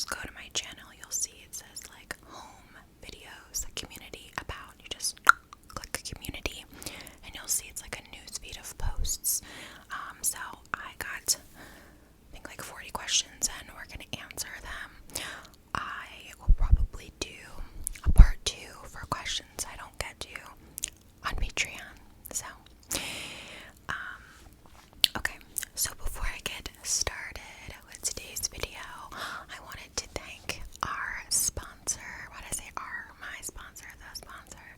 just go to my channel, you'll see it says like home videos, community, about. You just click community and you'll see it's like a news feed of posts. So I got, I think, like 40 questions and we're gonna answer them. I will probably do a part 2 for questions I don't get to on Patreon. So, okay, so before I get started with today's video, I wanted to thank our sponsor. Why did I say our? My sponsor, the sponsor.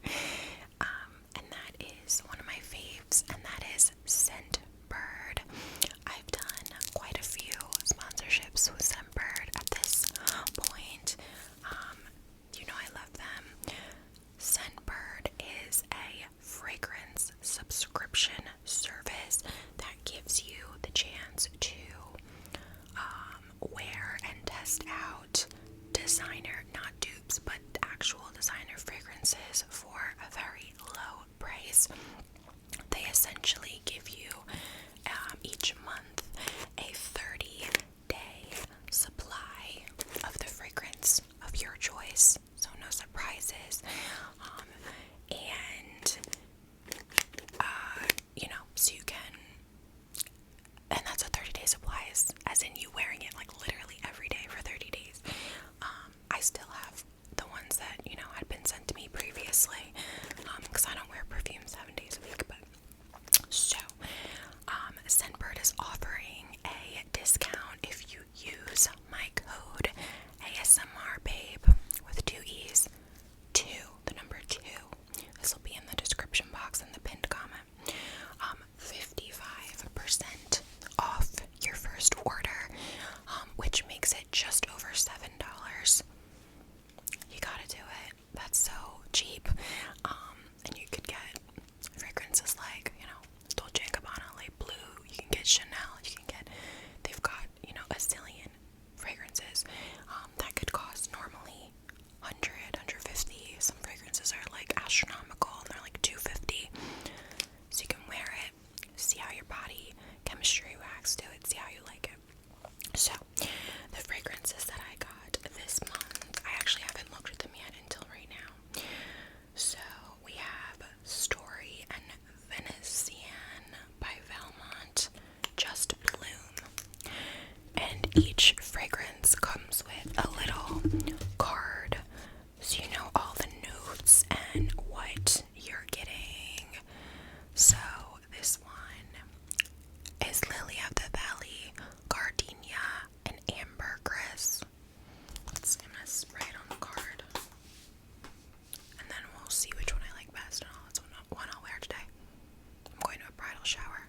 And that is one of my faves, and that is Scentbird. I've done quite a few sponsorships with Scentbird at this point. You know I love them. Scentbird is a fragrance subscription service that gives you the chance to wear and test out designer, not dupes, but actual designer fragrances for a very low price. They essentially give you each month a 30-day supply of the fragrance of your choice, so no surprises. And you know, so you can, and that's a 30-day supply, as in you wearing it like literally every day for 30 days. I still have the ones that, you know, had been sent to me previously, because I don't wear perfume 7 days a week. But so Scentbird is offering a discount if you use my code ASMRBABE with 2 E's, 2, the number 2. This will be in the description box and the pinned comment. 55% off your first order, which makes it just over $7. You gotta do it. That's so cheap. And you could get fragrances like, you know, Dolce & Gabbana, like Blue. You can get Chanel. You can get, they've got, you know, a zillion fragrances that could cost normally 100, 150. Some fragrances are like astronomical, and they're like 250. So you can wear it, see how your body chemistry reacts to it, see how you like it. So the fragrances that I got this month, I actually haven't looked at them yet until right now. So we have Story and Venetian by Valmont, Just Bloom. And each fragrance comes with a little card, so you know all the notes and what you're getting. So this one is Lily of the Valley, Gardenia, and Ambergris. I'm gonna spray it on the card, and then we'll see which one I like best, and that's one I'll wear today. I'm going to a bridal shower.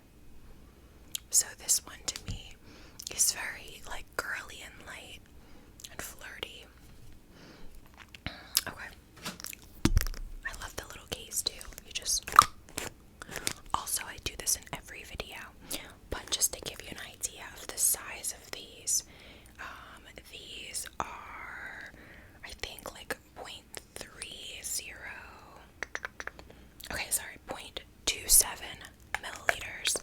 So this one to me is very like girly and light and flirty. Okay. I love the little case too. You just, also I do this in every video, but just to give you an idea of the size of these, these are, I think, like 0.30, okay, sorry, 0.27 milliliters.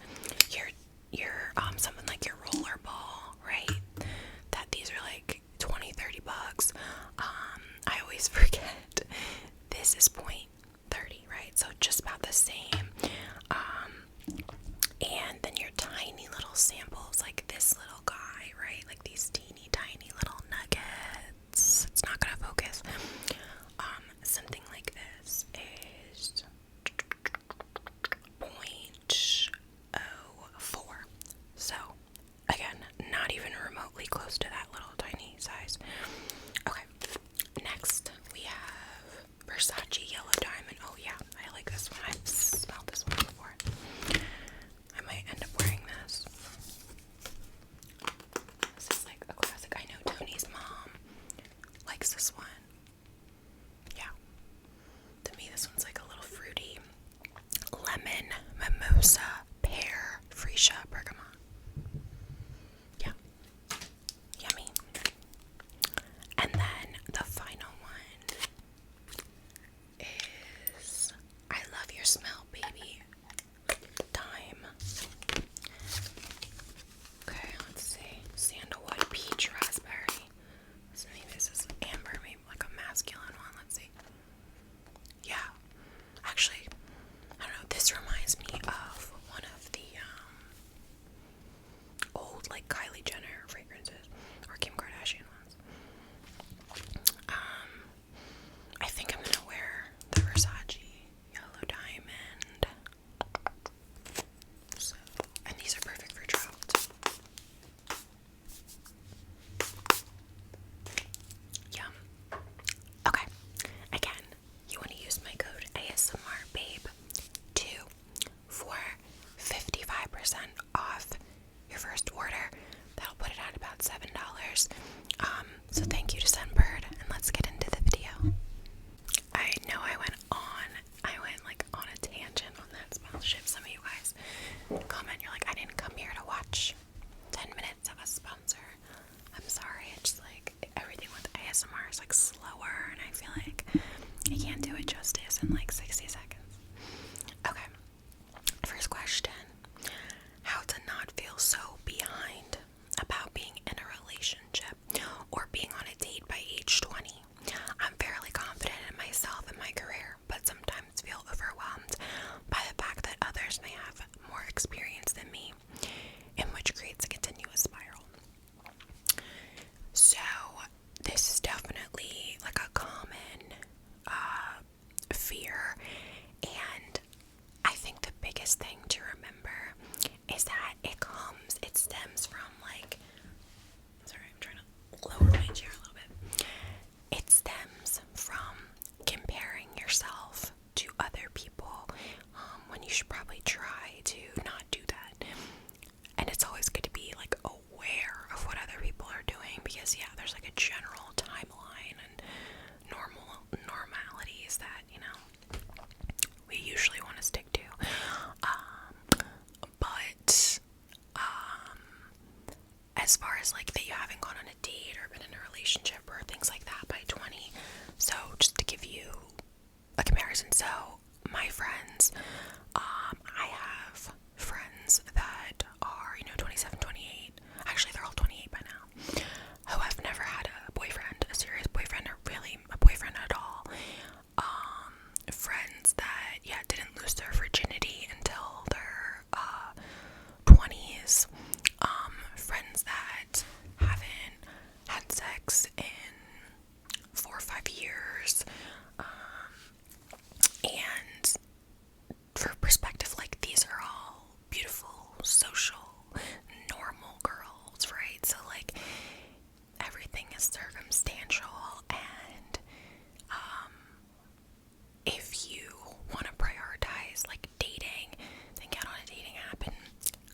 Your something like your roller ball, right? That these are like 20-30 bucks. I always forget this is 0.30, right? So just about the same. And then your tiny little samples, like this little guy, right? Like these teeny tiny little nuggets. It's not gonna focus. Something like this is 0.04. So again, not even remotely close to that little tiny size. Okay, next we have Versace Yellow Diamond. Oh yeah, I like this one. I've smelled this one before. I might end up wearing this. And so my friends, I have friends that are, 27, 28. Actually, they're all 28 by now, who have never had a boyfriend, a serious boyfriend, or really a boyfriend at all. Friends that, didn't lose their virginity until their 20s. Friends that haven't had sex in 4 or 5 years. And for perspective, like, these are all beautiful, social, normal girls, right? So, like, everything is circumstantial, and if you want to prioritize, like, dating, then get on a dating app and,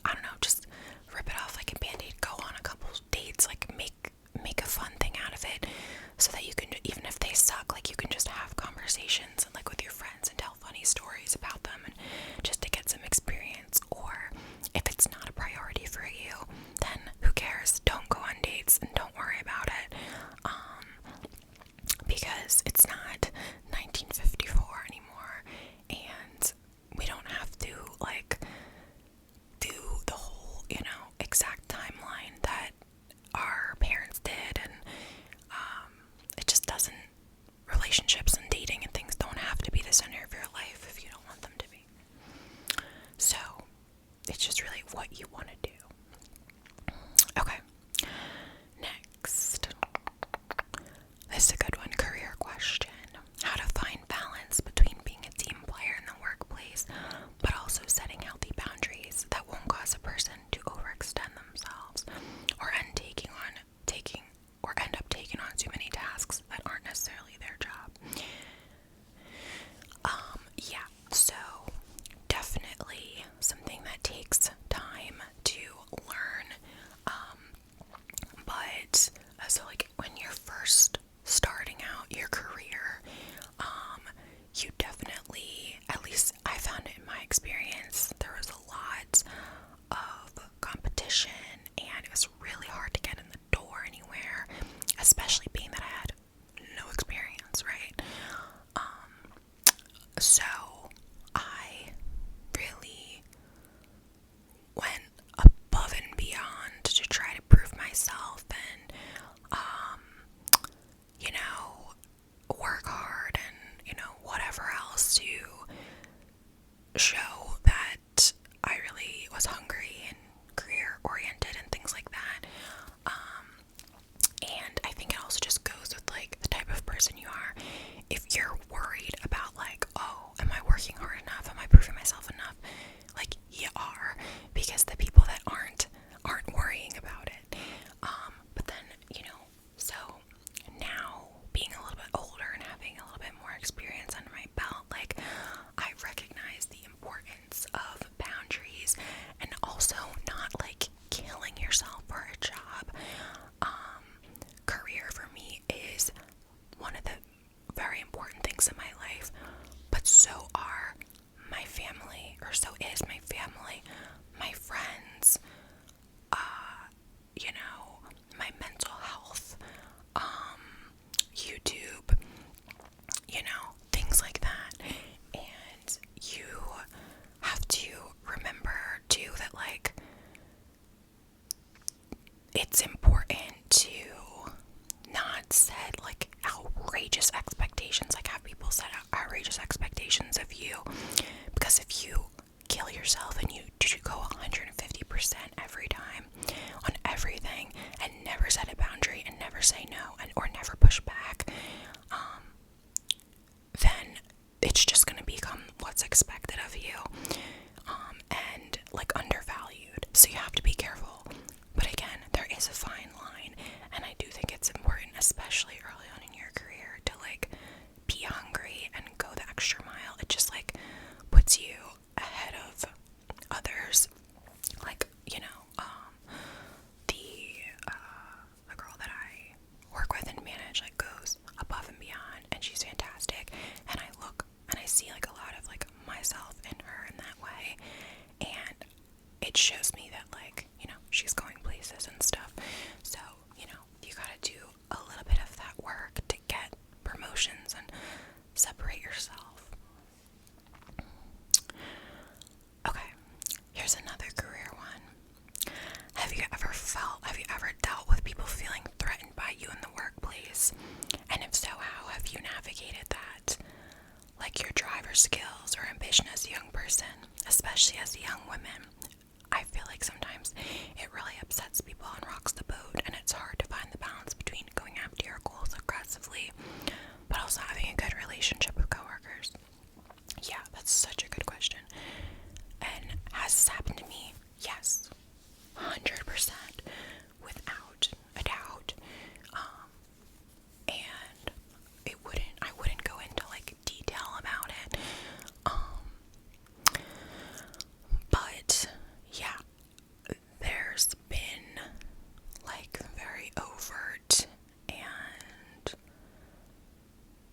I don't know, just rip it off like a band-aid, go on a couple dates, like, make a fun thing out of it, so that you can, even if they suck, like, you can just have conversations and, like, with your friends and tell funny stories about them, and just to get some experience. Or if it's not a priority for you, then who cares? Don't go on dates and don't worry about it, because it's not 1954 anymore, and we don't have to, like, do the whole, exact timeline that our parents did, and it just doesn't. Relationships and dating and things don't have to be the center of your life if you don't want them to be. So it's just really what you want to do. Okay, next. This is a good one. Career question. How to find balance between being a team player in the workplace, but also setting healthy boundaries that won't cause a person to overextend themselves or end up taking on too many tasks that aren't necessarily their job. So definitely something that takes time to learn. But so, like, when you're first starting out your career, you definitely, at least I found it in my experience, there was a lot of competition, and it was really hard to get in the door anywhere, especially being that I had no experience, right? So I really went above and beyond to try to prove myself, and work hard, and whatever else to show that I really was hungry and career oriented and things like that. And I think it also just goes with, like, the type of person you are. If you're worried about, like, oh, am I working hard enough? Am I proving myself enough? Like, you are, because the people that aren't worrying about it. But then, so now, being a little bit older and having a little bit more experience under my belt, like, I recognize the importance of boundaries, and also not, like, killing yourself for a job. Career for me is one of the very important things in my life, but so are my family, or so is my family, my friends, my mental health, YouTube, things like that. And you have to remember too that, like, it's important to not set, like, outrageous expectations, like have people set outrageous expectations of you, because if you kill yourself and you go 150% every time on everything, and never set a boundary, and never say no, or never push back, then it's just going to become what's expected of you, and, like, undervalued. So you have to be careful. But again, there is a fine line, and I do think it's important, especially early on in your career, to, like, be hungry and go the extra mile. It just, like, puts you ahead of others. Like, the girl that I work with and manage, like, goes above and beyond, and she's fantastic, and I look and I see, like, a lot of, like, myself in her in that way, and it shows me that, like, she's going places and stuff. So, you gotta do a little bit of that work to get promotions and separate yourself. like your driver's skills or ambition as a young person, especially as a young woman. I feel like sometimes it really upsets people and rocks the boat, and it's hard to find the balance between going after your goals aggressively, but also having a good relationship with coworkers. Yeah, that's such a good question. And has this happened to me? Yes, 100%, without a doubt. And I wouldn't go into like detail about it. But yeah, there's been like very overt and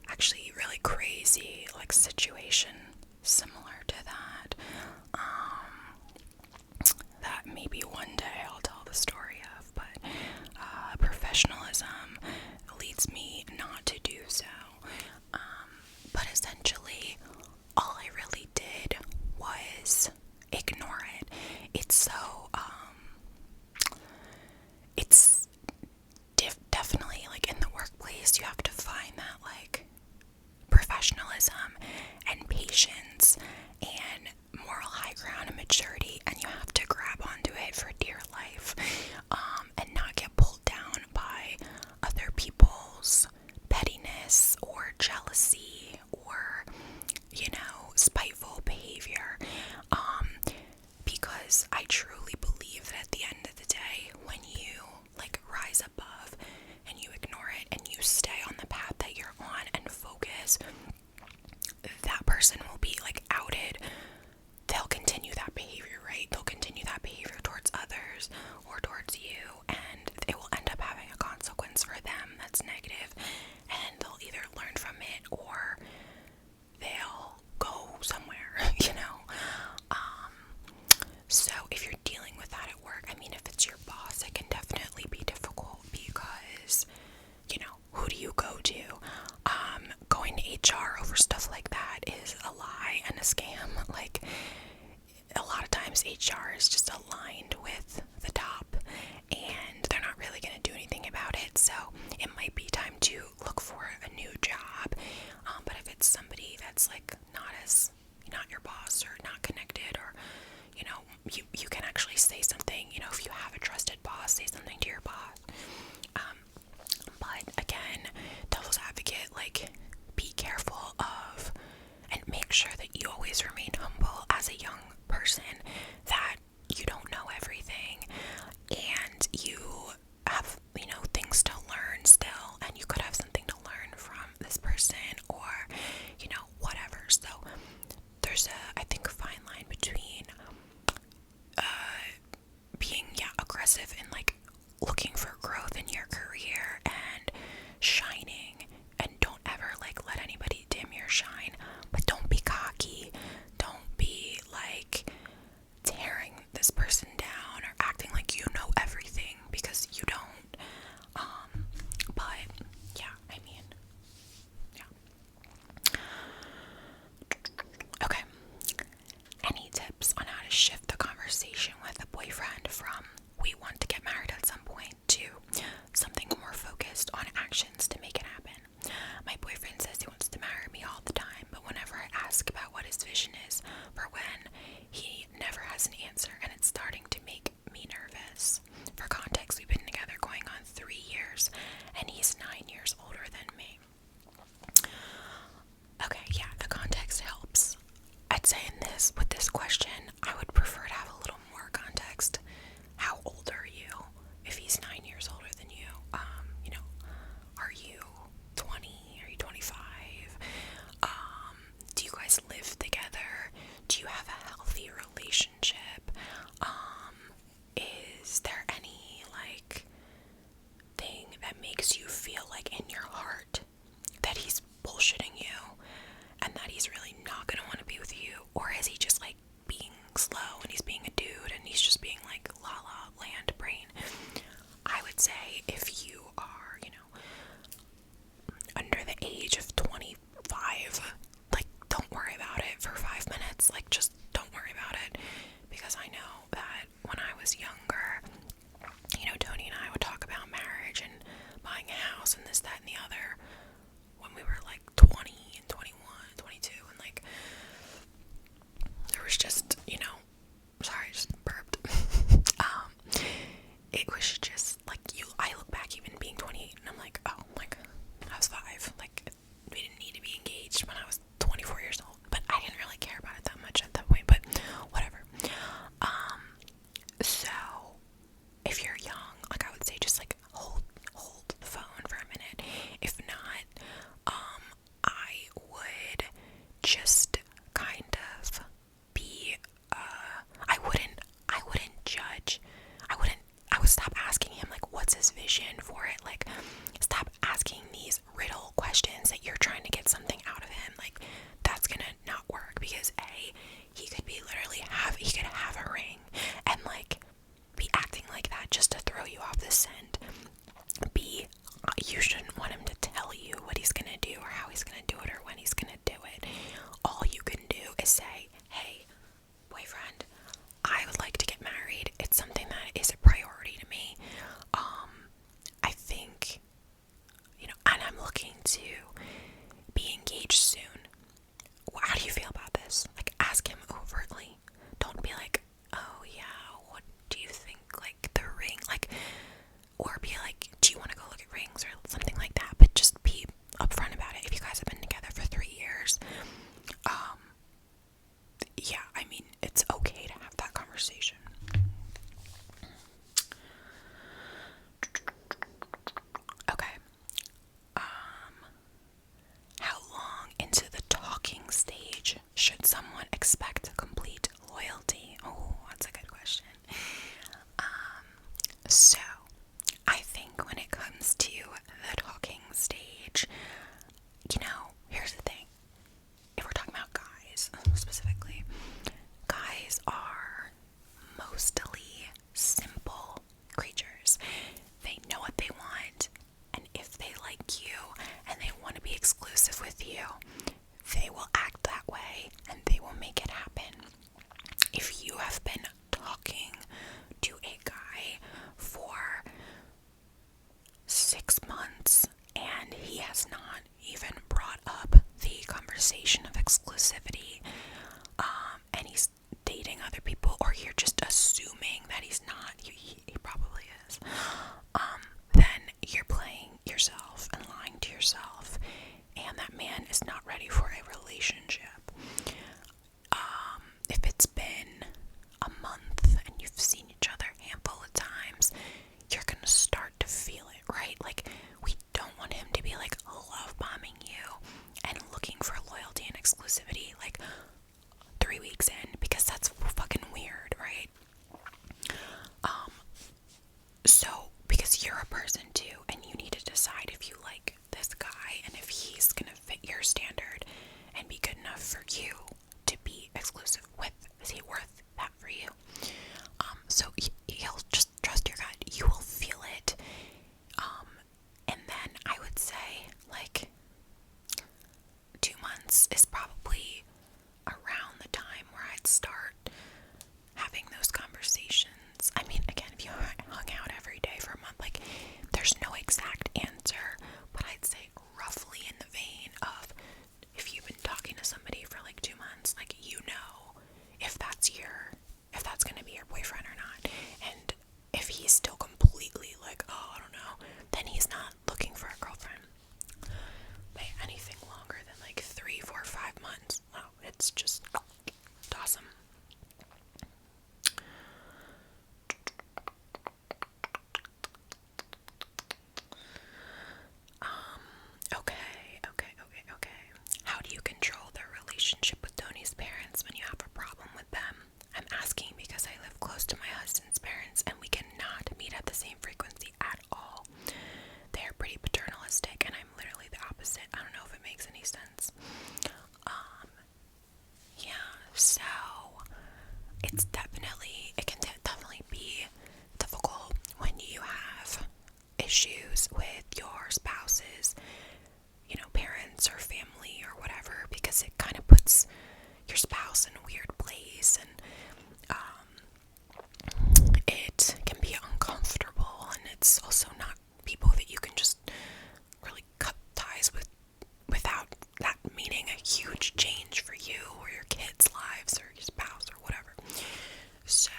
actually really crazy like situation similar to that. That maybe one day I'll tell the story of, but professionalism leads me not to do so. But essentially, all I really did was ignore it. It's so, it's definitely like in the workplace, you have to find that like professionalism and patience and moral high ground and maturity, and you have to grab onto it for dear life, and not get pulled down by other people's pettiness or jealousy or, spiteful behavior, because I truly believe that at the end of the day, when you like rise above and you ignore it and you stay on the path that you're on and focus, that person will be like outed. They'll continue that behavior, right? They'll continue that behavior towards others or towards you, and it will end up having a consequence for them that's negative, and they'll either learn from it or they'll go somewhere, So if you're dealing with that at work, I mean, if it's your boss, it can definitely be difficult because, who do you go to? Going to HR over stuff like that is a lie and a scam. Like, a lot of times HR is just aligned with the top and they're not really going to do anything about it, so it might be time to look for a new job. But if it's somebody that's like not your boss or not connected, or you can actually say something, if you have a trusted boss, say something to your boss. But again, devil's advocate, like, be careful of and make sure that you always remain humble as a young person, that you don't know everything and you have, things to learn still, and you could have something to learn from this person or, whatever. So there's I think, a fine line between being, aggressive and like looking for growth in your career and shining, and don't ever like let anybody dim your shine, but don't be cocky, don't be like tearing this person down or acting like you know everything, because you don't. But yeah, I mean, yeah. Okay. Any tips on how to shift the conversation with a boyfriend from "we want to get married at some point" to something more focused on actions to make it happen? My boyfriend says he wants to marry me all the time, but whenever I ask about what his vision is for when, he never has an answer, and it's starting to make me nervous. For context, we've been together going on 3 years, and he's 9 years older than me. Okay, yeah, the context helps. I'd say with this question, I would prefer to have a little more context. How old are you? If he's 9 years older than you, are you 20? Are you 25? Do you guys live together? Do you have a healthy relationship? Is there any like thing that makes you feel like in your heart that he's bullshitting you and that he's really not gonna want to be with you? Or is he just like being slow and he's being a dude and he's just being like la la land brain? I would say if you are, under the age of 25, like, don't worry about it for 5 minutes. Like, just don't worry about it, because I know that when I was younger, Tony and I would talk about marriage and buying a house and this, that, and the other when we were like 20 and 21, 22, and to be engaged soon. How do you feel about this? Like, ask him overtly. Don't be like, oh yeah, what do you think, like, the ring, like, or be like, do you want to go look at rings or something like that, but just be upfront about it. If you guys have been together for 3 years, yeah, I mean, it's okay to have that conversation. Okay. How long into the talking stage should someone expect complete loyalty? Oh, that's a good question. So, I think when it comes to the talking stage, here's the thing. If we're talking about guys specifically, guys are mostly simple creatures. They know what they want, and if they like you and they want to be exclusive with you, they will act that way and they will make it happen. If you have been talking to a guy for 6 months and he has not even brought up the conversation of exclusivity, and he's dating other people, or you're just assuming that he's not, he probably is, then you're playing yourself and lying to yourself, and that man is not ready for a relationship. If it's been a month and you've seen each other a handful of times, you're gonna start to feel it, right? Like, we don't want him to be like love bombing you and looking for loyalty and exclusivity like 3 weeks in, because that's fucking weird, right? So because you're a person too, and you need to decide if you like this guy and if he's gonna fit your standard and be good enough for you to be exclusive with. Is he worth that for you? So you'll just trust your gut. You will feel it. And then I would say, like, 2 months is probably around the time where I'd start having those conversations. I mean, again, if you hung out every day for a month, like, there's no exact answer, but I'd say roughly in the vein of, if you've been talking to somebody for like 2 months, like, if that's gonna be your boyfriend or not. And if he's still completely like, oh, I don't know, then he's not looking for a girlfriend. But anything longer than like 3, 4, 5 months, wow, it's just awesome. Okay. How do you control the relationship with Tony's parents when you have a problem with them? I'm asking because I live close to my husband's parents and we cannot meet at the same frequency at all. They are pretty paternalistic and I'm literally the opposite. I don't know if it makes any sense. Yeah, so it can definitely be difficult when you have issues with your spouse's, parents or family or whatever, because it kind of puts your spouse in a weird place, and it can be uncomfortable, and it's also not people that you can just really cut ties with without that meaning a huge change for you or your kids' lives or your spouse or whatever. So,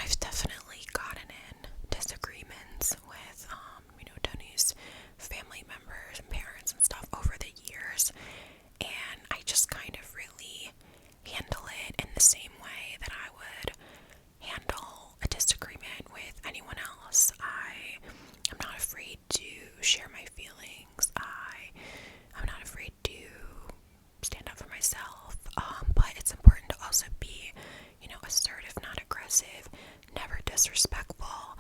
I've definitely gotten in disagreements with, Tony's family members and parents and stuff over the years, and I just kind of really handle it in the same way that I would handle a disagreement with anyone else. I'm not afraid to share my feelings. I'm not afraid to stand up for myself. But it's important to also be, assertive, not aggressive, never disrespectful,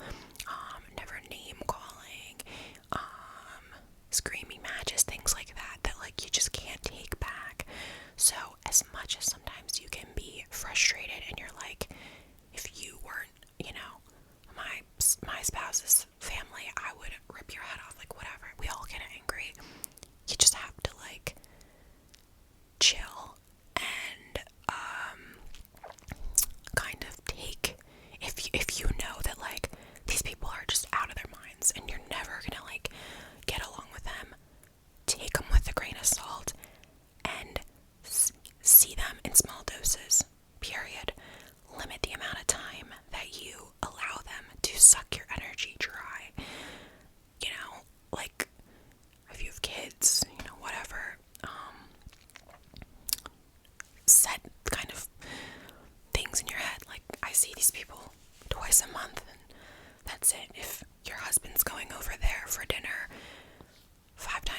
never name calling, screaming matches, things like that, that like you just can't take back. So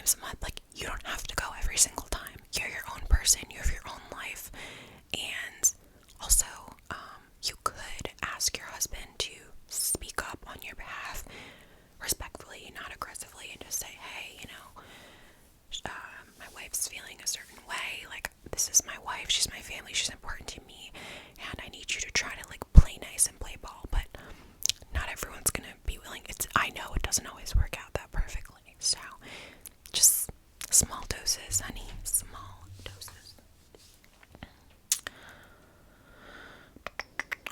times a month. Like, you don't have to go every single time. You're your own person, you have your own life. And also, you could ask your husband to speak up on your behalf, respectfully, not aggressively, and just say, hey, my wife's feeling a certain way. Like, this is my wife, she's my family, she's important to me, and I need you to try to, like, play nice and play ball. But not everyone's gonna be willing. I know it doesn't always work out that perfectly. So, just small doses, honey. Small doses.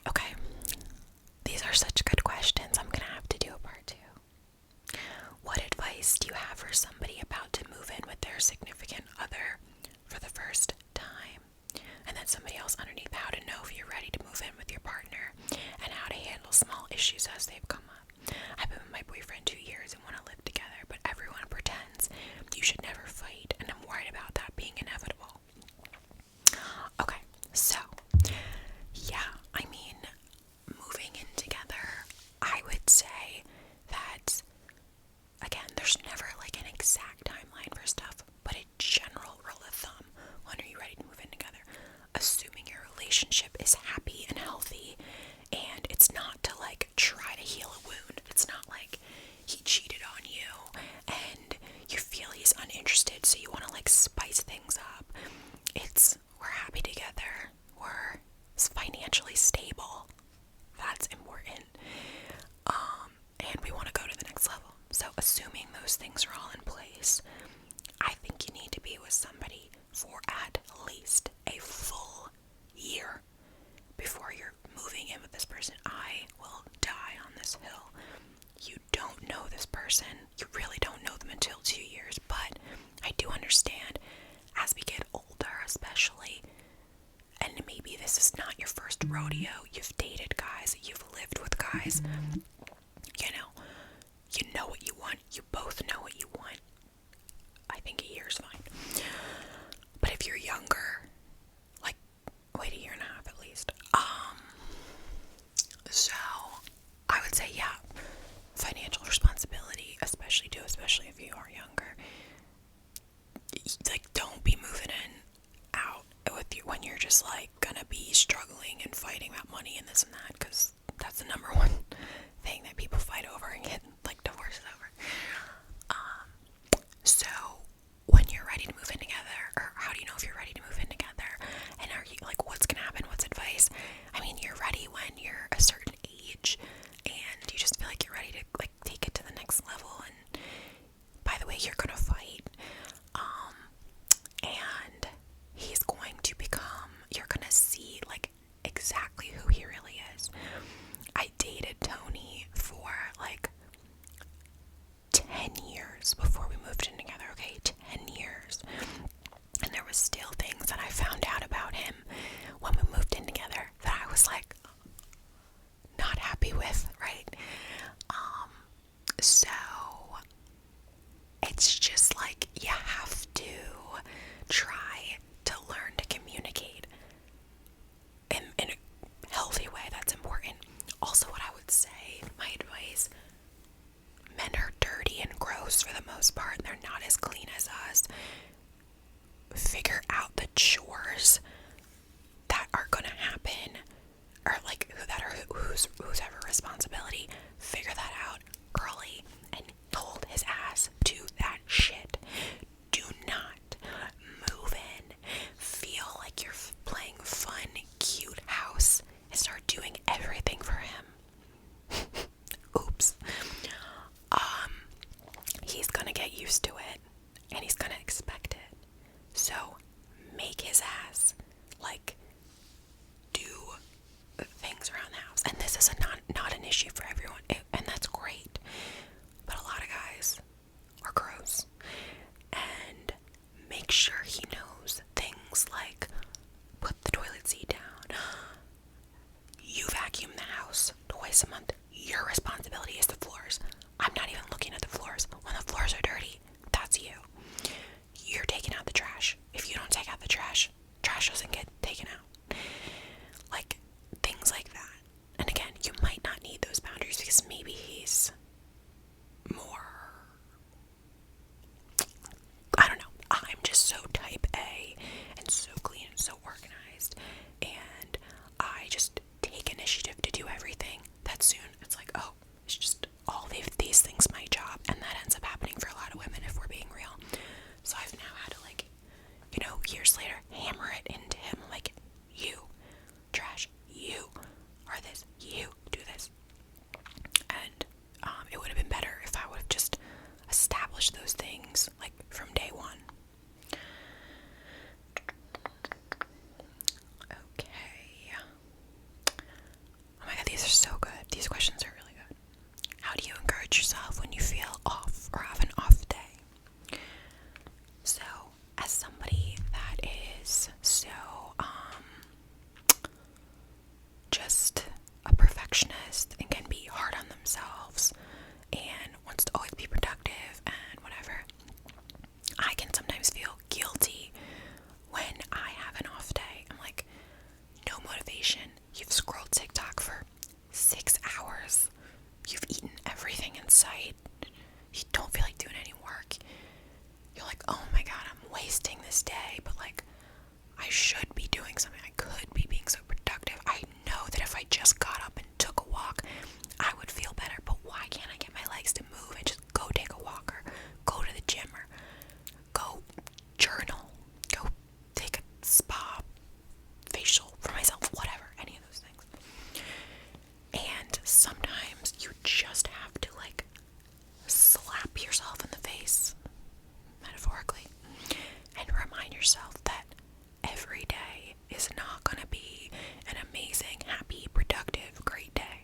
Okay. These are such good questions. I'm gonna have to do a part 2. What advice do you have for somebody about to move in with their significant other for the first time? And then somebody else underneath, how to know if you're ready to move in with your partner and how to handle small issues as they've come up. I've been with my boyfriend 2 years and want to live together, but everyone pretends you should never fight, and I'm worried about that being inevitable. Okay, so, yeah, I mean, moving in together, I would say that, again, there's never like an exact timeline for stuff, but a general rule of thumb: when are you ready to move in together? Assuming your relationship is happy and healthy, and it's not to like try to heal a wound. It's not like he cheated on you and you feel he's uninterested, so you want to like spice things up. It's, we're happy together, we're financially stable, that's important, and we want to go to the next level. So assuming those things are all in place, I think you need to be with somebody for at least a full year before you're moving in with this person. I will die on this hill. You don't know this person. You really don't know them until 2 years, but I do understand as we get older, especially, and maybe this is not your first rodeo, you've dated guys, you've lived with guys, you know what you want, you both know what you want. I think a year's fine. But if you're younger, like, wait a year and a half at least. So I would say, yeah, financial responsibility, especially if you are younger. Like, don't be moving in out with you when you're just like gonna be struggling and fighting about money and this and that, because that's the number one thing that people fight over and get like divorces over. So when you're ready to move in together, or how do you know if you're ready to move in together, and are you like, what's gonna happen, what's advice? I mean, you're ready when you're a certain age and you just feel like you're ready to like take it to the next level. And by the way, you're gonna fight, and he's going to become, you're gonna see like exactly who he really is. I dated Tony for like 10 years before we moved in together, okay? 10 years. And there was still things that I found out about him when we moved in together that I was like not happy with, right? So it's just like you have to try to learn to communicate in a healthy way. That's important. Also, what I would say, my advice, men are dirty and gross for the most part. They're not as clean as us. Figure out the chores that are gonna happen, or like whose ever responsibility. Figure that out early and hold his ass to that shit. Do not move in, feel like you're playing fun, cute house, and start doing everything for him. Oops. He's gonna get used to it, and he's gonna expect it. So make his ass like do things around the house. And this is not an issue for everyone, and that's great. But a lot of guys are gross, and make sure he knows things like put the toilet seat down. You vacuum the house twice a month. Your responsibility is the floors. I'm not even looking at the floors. When the floors are dirty, that's just so type A and so clean and so organized, and I just take initiative to do everything. That soon it's like, oh, it's just all these things my job, and that ends up happening for a lot of women if we're being real. So I've now had to, like, years later, hammer it into him, like, you trash, you are this, you do this. And it would have been better if I would have just established those things, like, from day one. Okay. Oh my god, these are so good. These questions are really good. How do you encourage yourself when you feel off or have an off day? So, as somebody that is so, just a perfectionist and can be hard on themselves and wants to always be productive and whatever, I can sometimes feel guilty when I have an off day. I'm like, no motivation. You've scrolled TikTok for 6 hours. You've eaten everything in sight. You don't feel like doing any work. You're like, oh my god, I'm wasting this day, but like, I should be doing something. I could be being so productive. I know that if I just got up and took a walk, I would feel better, but why can't I get my legs to move and just go take a walk, or go to the gym, or go journal, go take a spa facial for myself, whatever, any of those things. And sometimes you just have to, like, slap yourself in the face, metaphorically, and remind yourself that every day is not going to be an amazing, happy, productive, great day.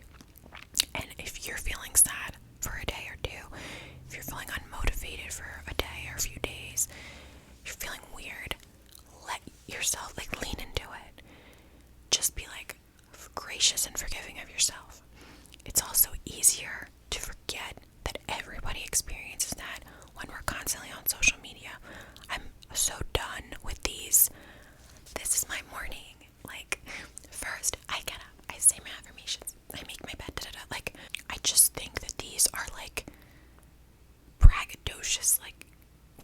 And if you're feeling sad for a day or two, if you're feeling unmotivated for a day or a few days, you're feeling weird, let yourself, like, lean into it. Just be, like, gracious and forgiving of yourself. It's also easier to forget that everybody experiences that when we're constantly on social media. I'm so done with these, this is my morning, like, first I get up, I say my affirmations, I make my bed, like, I just think that these are, like, braggadocious, like,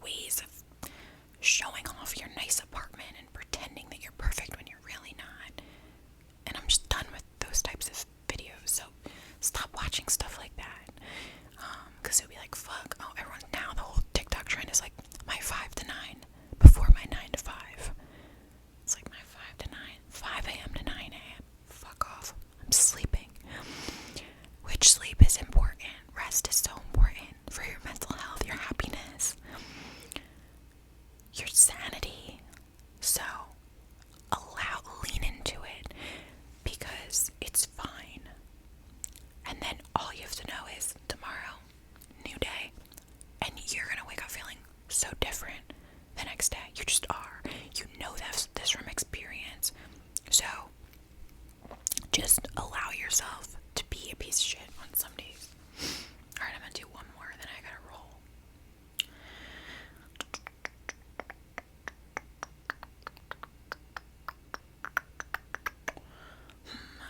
ways of showing off your nice apartment and pretending that you're perfect when you're really not. And I'm just done with those types of videos, so stop watching stuff like that. Because it'll be like, fuck, oh, everyone, now the whole TikTok trend is like, my 5 to 9 before my 9 to 5. It's like my 5 to 9, 5 a.m. to 9 a.m. Fuck off. I'm sleeping. Which sleep is important. Rest is so important for your mental health, your happiness, your sanity. So, lean into it, because it's fine. And then all you have to know is tomorrow, new day, and you're gonna wake up feeling so different the next day. You just are. You know this from experience. So just allow yourself to be a piece of shit on some days. Alright, I'm gonna do one more, then I gotta roll.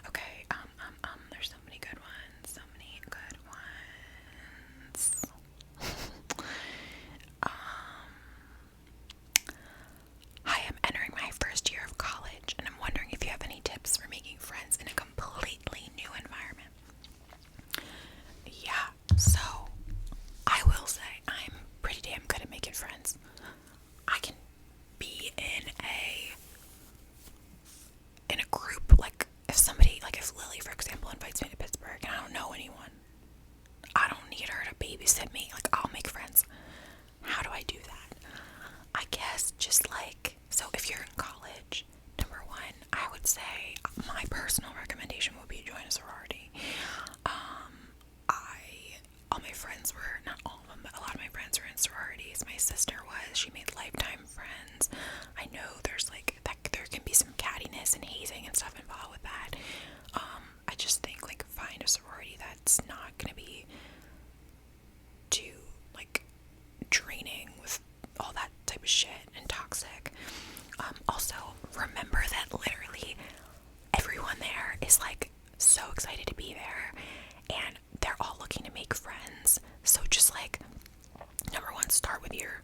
Okay, there's so many good ones, Hi, I'm entering my first year of college, and I'm wondering if you have any tips for making friends in a completely new environment. Yeah, so I will say I'm pretty damn good at making friends. I can be in a group, like, if Lily, for example, invites me to Pittsburgh and I don't know anyone, I don't need her to babysit me. Like, I'll make friends. How do I do that? I guess just, like, so if you're in college, number one, I would say my personal recommendation would be join a sorority. All my friends were, not all of them, but a lot of my friends were in sororities. My sister was, she made lifetime friends. I know there's, like, that there can be some cattiness and hazing and stuff involved with that. I just think, like, find a sorority that's not gonna be too, like, draining with all that type of shit and toxic. Also, remember that literally everyone there is, like, so excited to be there, and they're all looking to make friends. So just, like, number one, start with your